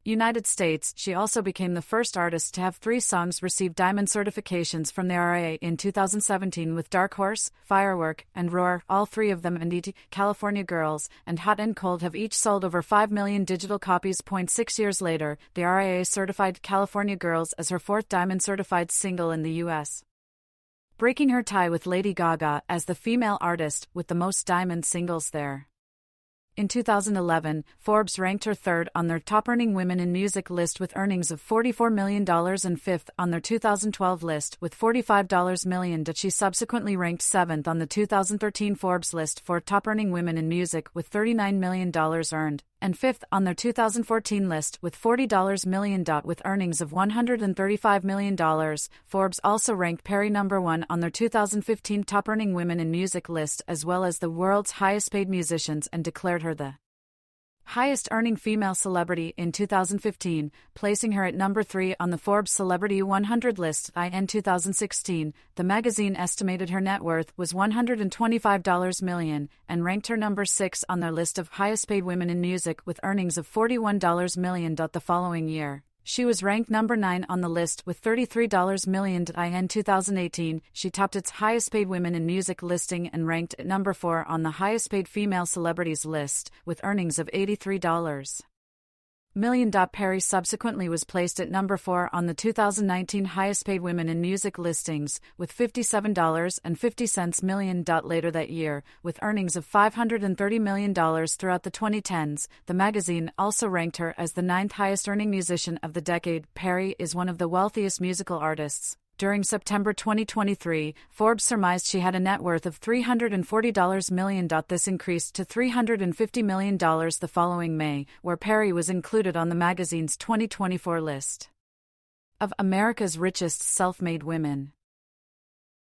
United States. She also became the first artist to have 3 songs receive diamond certifications from the RIA in 2017 with Dark Horse, Firework, and Roar. All 3 of them, and E.T., California Girls, and Hot and Cold, have each sold over 5 million digital copies. 6 years later, the RIA certified California Girls as her 4th diamond certified single in the U.S., breaking her tie with Lady Gaga as the female artist with the most diamond singles there. In 2011, Forbes ranked her 3rd on their top-earning women in music list with earnings of $44 million and 5th on their 2012 list with $45 million. She subsequently ranked 7th on the 2013 Forbes list for top-earning women in music with $39 million earned, and 5th on their 2014 list with $40 million with earnings of $135 million. Forbes also ranked Perry number 1 on their 2015 top-earning women in music list as well as the world's highest-paid musicians and declared her the highest-earning female celebrity in 2015, placing her at number 3 on the Forbes Celebrity 100 list. In 2016, the magazine estimated her net worth was $125 million and ranked her number 6 on their list of highest-paid women in music with earnings of $41 million. The following year, she was ranked number 9 on the list with $33 million. In 2018, she topped its highest-paid women in music listing and ranked at number 4 on the highest-paid female celebrities list, with earnings of $83 million. Perry subsequently was placed at number 4 on the 2019 highest-paid women in music listings, with $57.50 million. Later that year, with earnings of $530 million throughout the 2010s, the magazine also ranked her as the 9th highest-earning musician of the decade. Perry is one of the wealthiest musical artists. During September 2023, Forbes surmised she had a net worth of $340 million. This increased to $350 million the following May, where Perry was included on the magazine's 2024 list of America's richest self-made women.